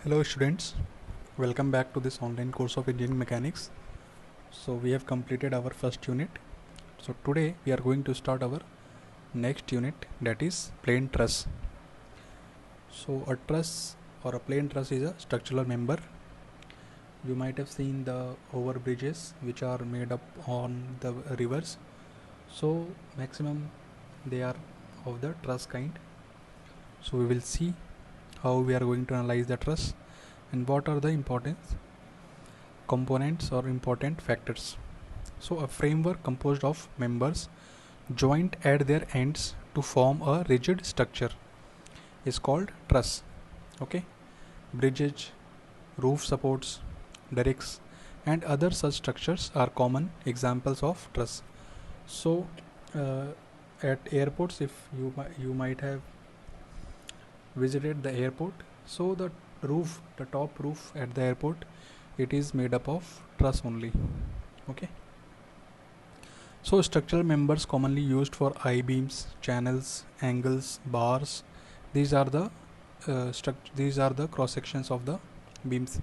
Hello students, welcome back to this online course of engineering mechanics. So we have completed our first unit. So today we are going to start our next unit, that is plane truss. So a truss or a plane truss is a structural member. You might have seen the over bridges which are made up on the rivers. So maximum they are of the truss kind. So we will see how we are going to analyze the truss and what are the important components or important factors. So a framework composed of members joined at their ends to form a rigid structure is called truss. Okay, bridges, roof supports, derricks and other such structures are common examples of truss. So at airports, if you might have visited the airport, so the top roof at the airport, it is made up of truss only. Okay, so structural members commonly used for I-beams, channels, angles, bars, these are the cross sections of the beams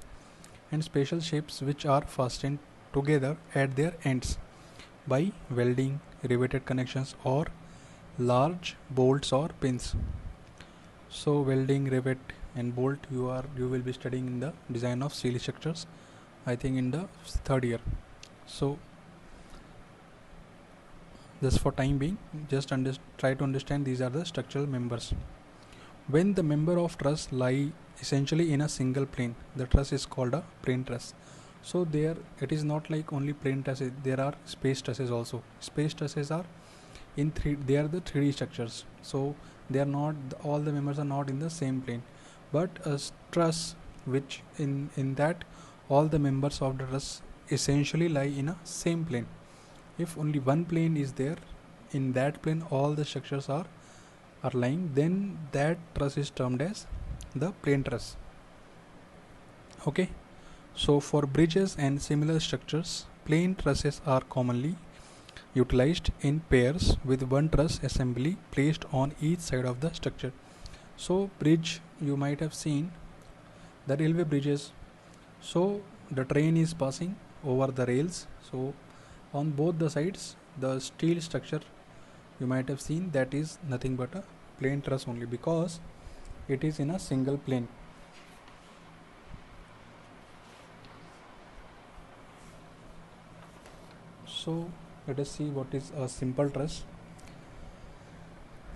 and special shapes which are fastened together at their ends by welding, riveted connections or large bolts or pins. So welding, rivet and bolt you will be studying in the design of steel structures, I think in the third year. So just for time being, just try to understand these are the structural members. When the member of truss lie essentially in a single plane, the truss is called a plane truss. So there it is not like only plane trusses, there are space trusses also. Space trusses are they are the 3D structures. So they are not, all the members are not in the same plane, but a truss which in that all the members of the truss essentially lie in a same plane. If only one plane is there, in that plane all the structures are lying, then that truss is termed as the plane truss. Okay, so for bridges and similar structures, plane trusses are commonly utilized in pairs with one truss assembly placed on each side of the structure. So bridge, you might have seen the railway bridges. So the train is passing over the rails. So on both the sides, the steel structure you might have seen, that is nothing but a plane truss only, because it is in a single plane. So let us see what is a simple truss.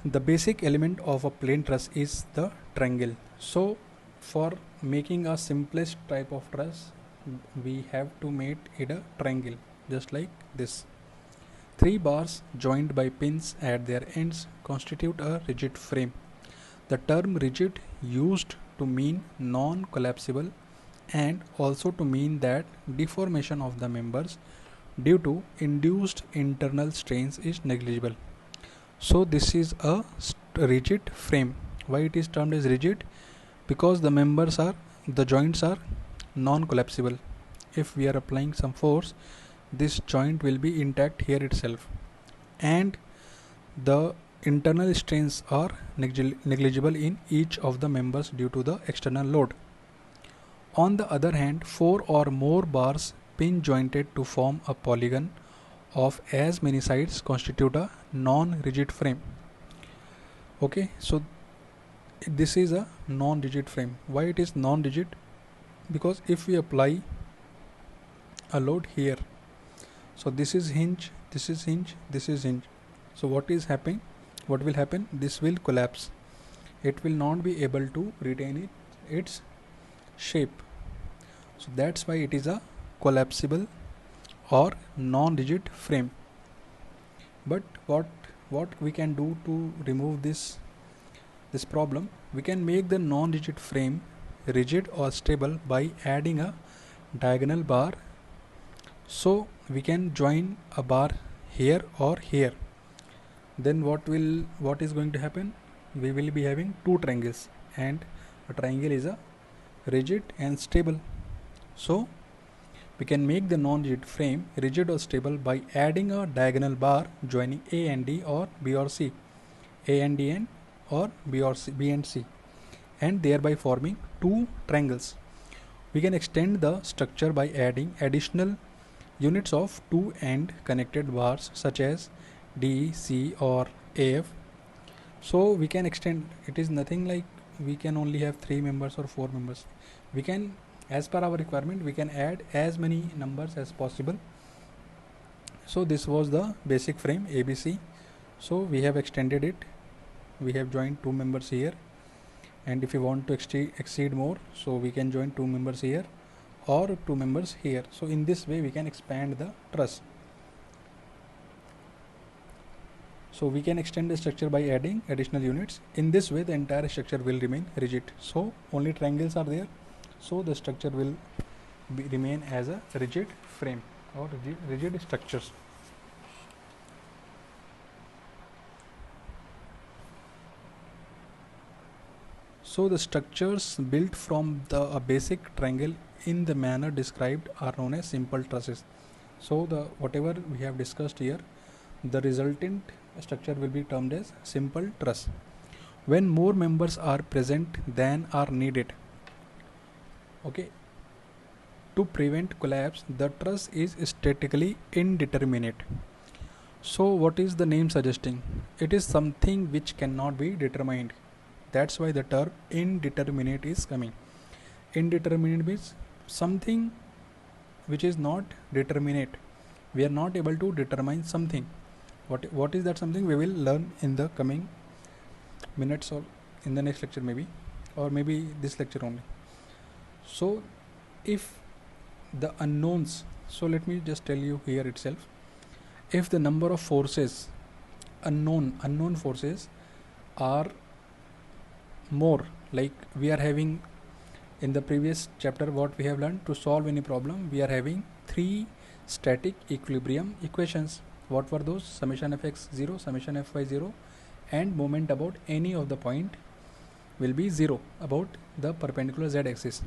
The basic element of a plane truss is the triangle. So for making a simplest type of truss, we have to make it a triangle, just like this. 3 bars joined by pins at their ends constitute a rigid frame. The term rigid used to mean non-collapsible and also to mean that deformation of the members due to induced internal strains is negligible. So this is a rigid frame. Why it is termed as rigid? Because the joints are non-collapsible. If we are applying some force, this joint will be intact here itself, and the internal strains are negligible in each of the members due to the external load. On the other hand, 4 or more bars pin jointed to form a polygon of as many sides constitute a non-rigid frame. Okay, so this is a non-rigid frame. Why it is non-rigid? Because if we apply a load here, so this is hinge, this is hinge, this is hinge. So what will happen? This will collapse. It will not be able to retain its shape. So that's why it is a collapsible or non-rigid frame. But what we can do to remove this problem? We can make the non-rigid frame rigid or stable by adding a diagonal bar. So we can join a bar here or here. Then what is going to happen? We will be having 2 triangles, and a triangle is a rigid and stable. So we can make the non-rigid frame rigid or stable by adding a diagonal bar joining A and D or B or C, A and D or B or C, B and C. and thereby forming two triangles. We can extend the structure by adding additional units of two end connected bars such as D, C or AF. So we can extend, it is nothing like we can only have 3 members or 4 members. We can, as per our requirement, we can add as many numbers as possible. So this was the basic frame ABC. So we have extended it, we have joined 2 members here, and if you want to exceed more, so we can join 2 members here or 2 members here. So in this way we can expand the truss. So we can extend the structure by adding additional units. In this way the entire structure will remain rigid. So only triangles are there, so the structure will remain as a rigid frame or rigid structures. So the structures built from a basic triangle in the manner described are known as simple trusses. So the whatever we have discussed here, the resultant structure will be termed as simple truss. When more members are present than are needed, okay, to prevent collapse, the truss is statically indeterminate. So what is the name suggesting? It is something which cannot be determined. That's why the term indeterminate is coming. Indeterminate means something which is not determinate. We are not able to determine something. What is that something? We will learn in the coming minutes or in the next lecture maybe, or maybe this lecture only. So if the unknowns, so let me just tell you here itself, if the number of forces, unknown forces are more, like we are having in the previous chapter, what we have learned, to solve any problem we are having 3 static equilibrium equations. What were those? Summation fx 0, summation fy 0, and moment about any of the point will be 0 about the perpendicular z axis.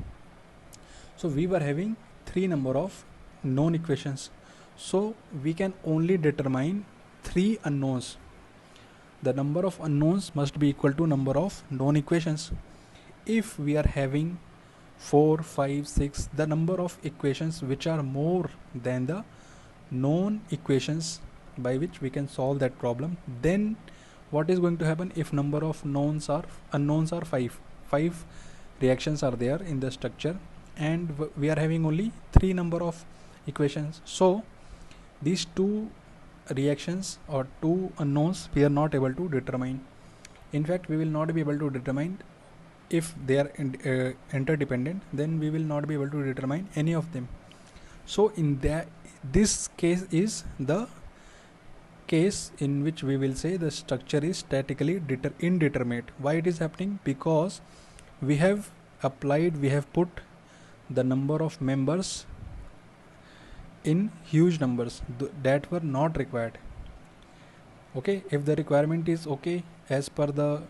So we were having 3 number of known equations, so we can only determine 3 unknowns. The number of unknowns must be equal to number of known equations. If we are having 4, 5, 6, the number of equations which are more than the known equations by which we can solve that problem, then what is going to happen? If number of unknowns are 5 reactions are there in the structure, and we are having only 3 number of equations, so these 2 reactions or 2 unknowns we are not able to determine. In fact, we will not be able to determine if they are interdependent, then we will not be able to determine any of them. So in this case is the case in which we will say the structure is statically indeterminate. Why it is happening? Because we have put the number of members in huge numbers that were not required. Okay, if the requirement is okay, as per the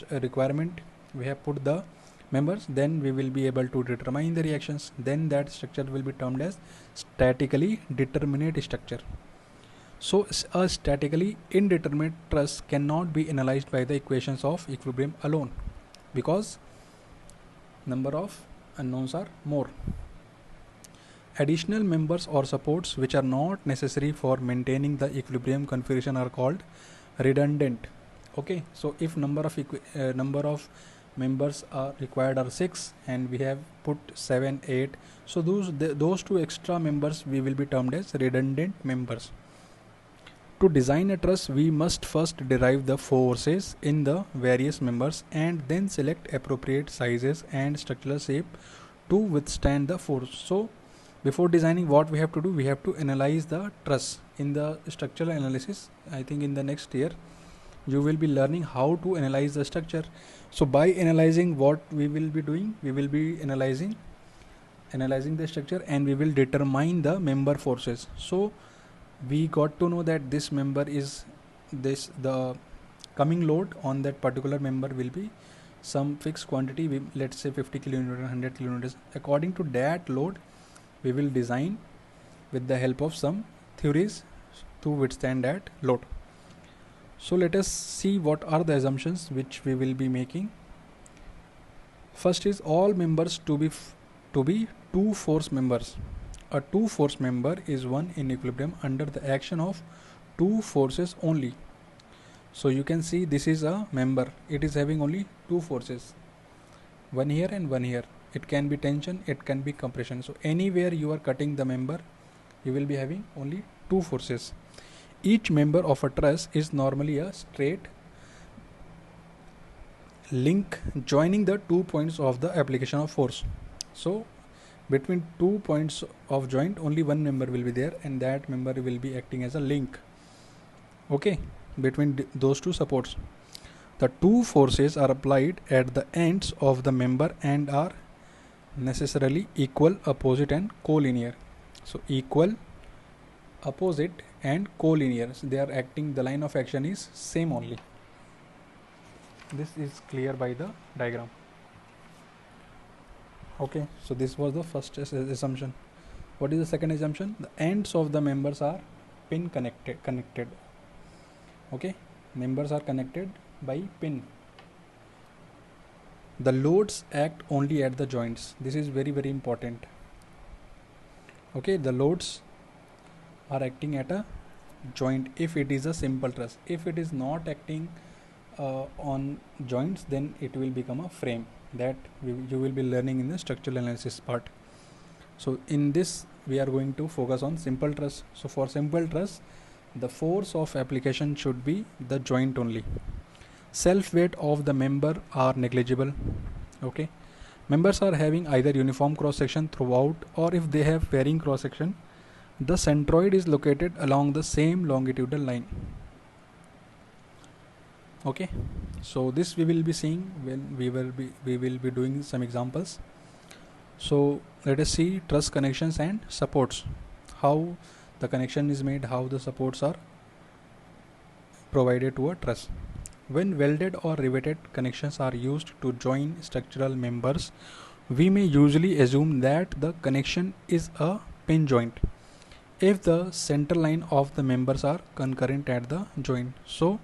requirement we have put the members, then we will be able to determine the reactions. Then that structure will be termed as statically determinate structure. So a statically indeterminate truss cannot be analyzed by the equations of equilibrium alone, because number of unknowns are more. Additional members or supports which are not necessary for maintaining the equilibrium configuration are called redundant. Okay, so if number of members are required are 6 and we have put 7, 8, so those 2 extra members we will be termed as redundant members. To design a truss, we must first derive the forces in the various members and then select appropriate sizes and structural shape to withstand the force. So before designing, what we have to do, we have to analyze the truss. In the structural analysis, I think in the next year you will be learning how to analyze the structure. So by analyzing, what we will be doing, we will be analyzing the structure and we will determine the member forces. So we got to know that this member is the coming load on that particular member will be some fixed quantity, let's say 50 kilonewton, 100 kilonewtons. According to that load, we will design with the help of some theories to withstand that load. So let us see what are the assumptions which we will be making. First is all members to be two force members. A two force member is one in equilibrium under the action of two forces only. So you can see this is a member. It is having only two forces, one here and one here. It can be tension, it can be compression. So anywhere you are cutting the member, you will be having only two forces. Each member of a truss is normally a straight link joining the 2 points of the application of force. So between 2 points of joint, only one member will be there, and that member will be acting as a link, okay, between those two supports. The two forces are applied at the ends of the member and are necessarily equal, opposite and collinear. So equal, opposite and collinear, so they are acting, the line of action is same only. This is clear by the diagram. Okay, so this was the first assumption. What is the second assumption? The ends of the members are pin connected. Okay, members are connected by pin. The loads act only at the joints. This is very important. Okay, the loads are acting at a joint if it is a simple truss. If it is not acting on joints, then it will become a frame. That you will be learning in the structural analysis part. So in this we are going to focus on simple truss. So for simple truss, the force of application should be the joint only. Self weight of the member are negligible. Okay, members are having either uniform cross section throughout, or if they have varying cross section, the centroid is located along the same longitudinal line. Okay, so this we will be seeing when we will be doing some examples. So let us see truss connections and supports, how the connection is made, how the supports are provided to a truss. When welded or riveted connections are used to join structural members, we may usually assume that the connection is a pin joint if the center line of the members are concurrent at the joint. So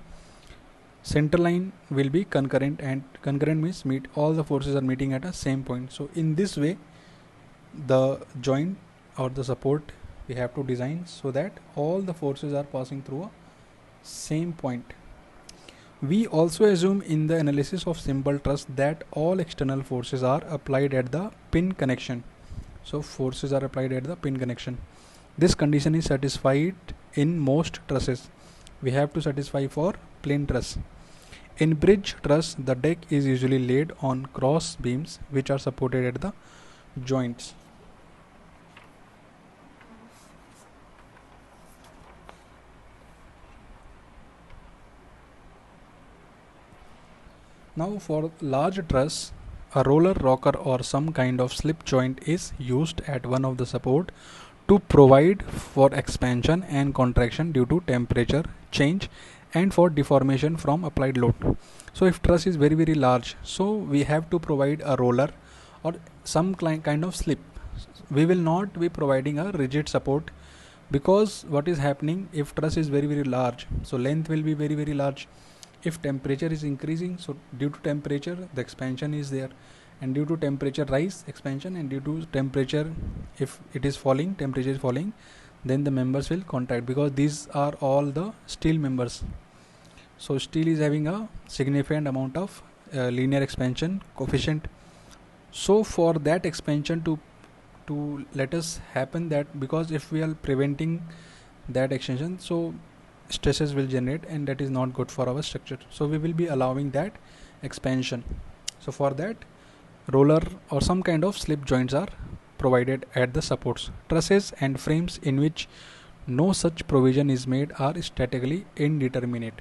center line will be concurrent, and concurrent means all the forces are meeting at a same point. So in this way, the joint or the support we have to design so that all the forces are passing through a same point. We also assume in the analysis of simple truss that all external forces are applied at the pin connection. So forces are applied at the pin connection. This condition is satisfied in most trusses. We have to satisfy for plain truss. In bridge truss, the deck is usually laid on cross beams which are supported at the joints. Now for large truss, a roller, rocker or some kind of slip joint is used at one of the support to provide for expansion and contraction due to temperature change and for deformation from applied load. So if truss is very large, so we have to provide a roller or some kind of slip. We will not be providing a rigid support, because what is happening, if truss is very large, so length will be very large. If temperature is increasing, so due to temperature the expansion is there, and due to temperature rise, expansion, and due to temperature, if it is falling, temperature is falling, then the members will contract, because these are all the steel members. So steel is having a significant amount of linear expansion coefficient. So for that expansion to let us happen, that because if we are preventing that extension, so stresses will generate, and that is not good for our structure. So we will be allowing that expansion. So for that, roller or some kind of slip joints are provided at the supports. Trusses and frames in which no such provision is made are statically indeterminate.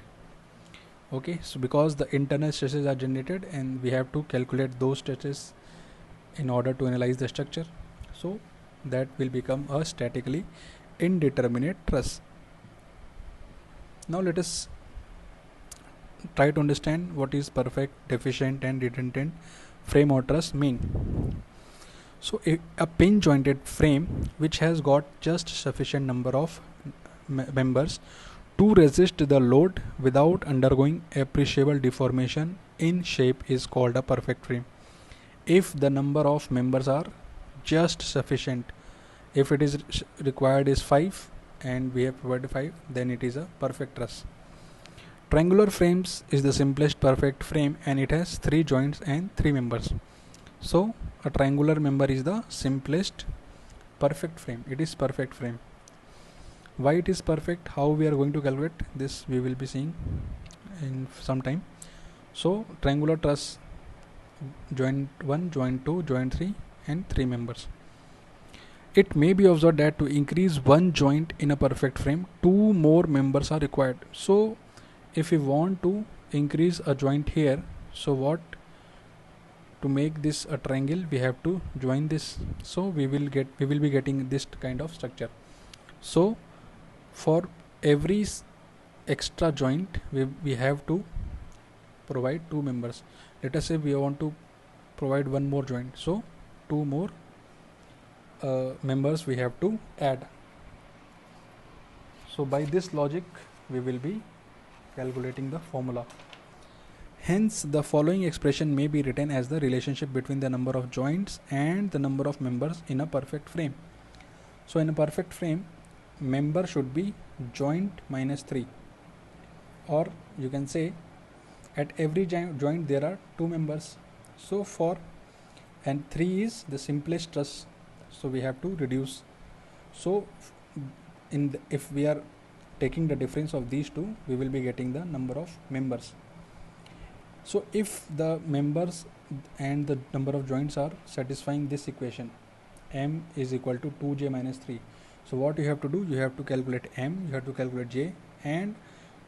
Okay, so because the internal stresses are generated, and we have to calculate those stresses in order to analyze the structure, so that will become a statically indeterminate truss. Now let us try to understand what is perfect, deficient and redundant frame or truss mean. So a pin jointed frame which has got just sufficient number of members to resist the load without undergoing appreciable deformation in shape is called a perfect frame. if the number of members are just sufficient. If it is required is 5 and we have provided 5, then it is a perfect truss. Triangular frames is the simplest perfect frame and it has 3 joints and 3 members. So a triangular member is the simplest perfect frame. It is perfect frame. Why it is perfect, how we are going to calculate this, we will be seeing in some time. So triangular truss, joint 1, joint 2, joint 3 and 3 members. It may be observed that to increase one joint in a perfect frame, 2 more members are required. So if we want to increase a joint here, so what, to make this a triangle we have to join this, so we will be getting this kind of structure. So for every extra joint we have to provide 2 members. Let us say we want to provide one more joint, so 2 more members we have to add. So by this logic we will be calculating the formula. Hence the following expression may be written as the relationship between the number of joints and the number of members in a perfect frame. So in a perfect frame, member should be joint minus 3, or you can say at every joint there are 2 members. So for, and 3 is the simplest truss, so we have to reduce. So if we are taking the difference of these two, we will be getting the number of members. So if the members and the number of joints are satisfying this equation, m is equal to 2j minus 3. So what you have to do, you have to calculate m, you have to calculate j, and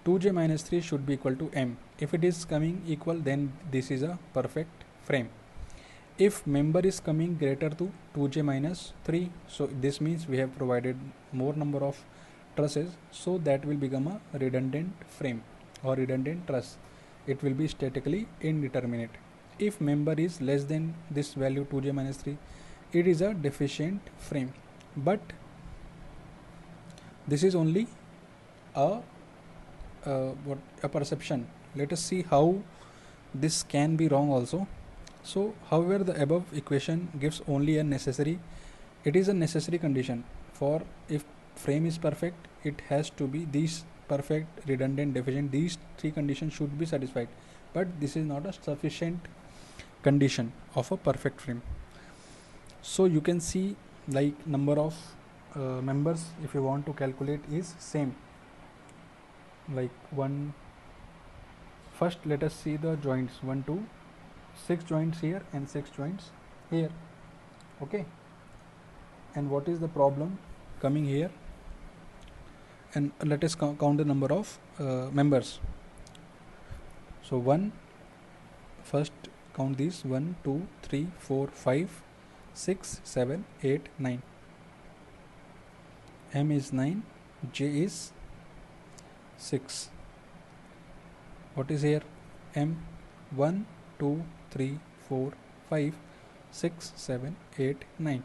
2j minus 3 should be equal to m. If it is coming equal, then this is a perfect frame. If member is coming greater to 2j minus 3, so this means we have provided more number of trusses, so that will become a redundant frame or redundant truss. It will be statically indeterminate. If member is less than this value 2j minus 3, it is a deficient frame. But this is only a perception. Let us see how this can be wrong also. So however, the above equation gives only a necessary, it is a necessary condition for if frame is perfect, it has to be these perfect, redundant, deficient, these 3 conditions should be satisfied, but this is not a sufficient condition of a perfect frame. So you can see like number of members if you want to calculate is same, like first let us see the joints, 1 2 6 joints here and 6 joints here. Okay, and what is the problem coming here, and let us count the number of members. So first count these, 1 2 3 4 5 6 7 8 9. M is 9, J is 6. What is here? M 1 2 3 4 5 6 7 8 9.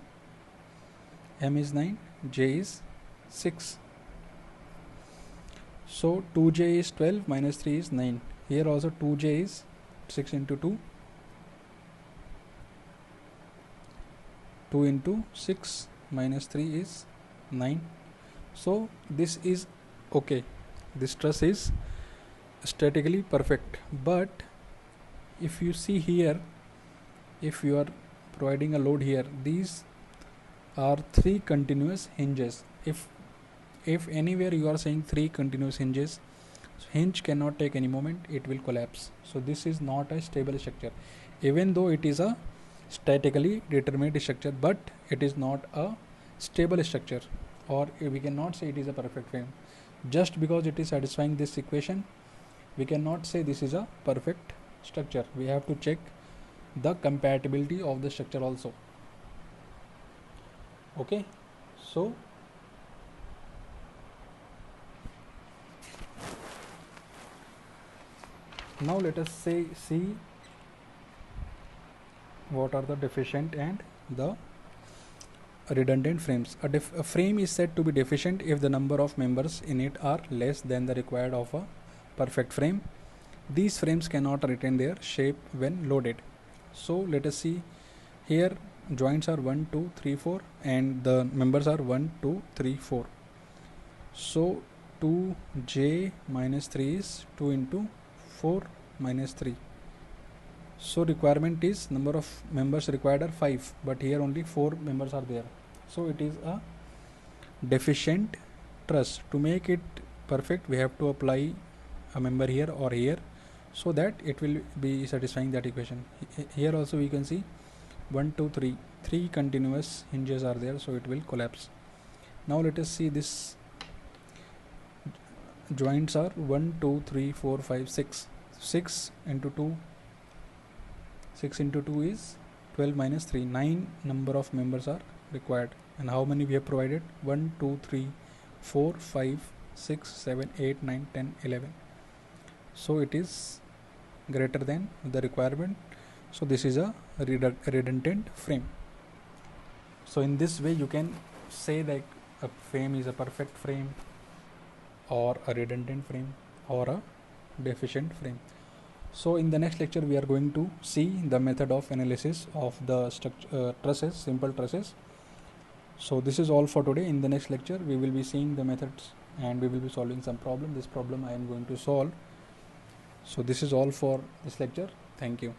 M is 9, J is 6. So 2j is 12 minus 3 is 9. Here also 2j is 6 into 2. 2 into 6 minus 3 is 9. So this is okay. This truss is statically perfect. But if you see here, if you are providing a load here, these are 3 continuous hinges. If anywhere you are saying 3 continuous hinges, hinge cannot take any moment, it will collapse. So this is not a stable structure, even though it is a statically determined structure, but it is not a stable structure, or we cannot say it is a perfect frame. Just because it is satisfying this equation, we cannot say this is a perfect structure. We have to check the compatibility of the structure also. Okay, so now let us see what are the deficient and the redundant frames. A frame is said to be deficient if the number of members in it are less than the required of a perfect frame. These frames cannot retain their shape when loaded. So let us see Here joints are 1 2 3 4 and the members are 1 2 3 4. So 2j minus 3 is 2 into 4 minus 3. So requirement is number of members required are 5, but here only 4 members are there. So it is a deficient truss. To make it perfect, we have to apply a member here or here, so that it will be satisfying that equation. Here also we can see 1 2 3 3 continuous hinges are there, so it will collapse. Now let us see this. Joints are 1 2 3 4 5 6. 6 into 2 is 12 minus 3. 9 number of members are required. And how many we have provided? 1 2 3 4 5 6 7 8 9 10 11. So it is greater than the requirement. So this is a redundant frame. So in this way you can say that a frame is a perfect frame, or a redundant frame, or a deficient frame. So in the next lecture we are going to see the method of analysis of the trusses, simple trusses. So this is all for today. In the next lecture we will be seeing the methods and we will be solving some problem. This problem I am going to solve. So this is all for this lecture. Thank you.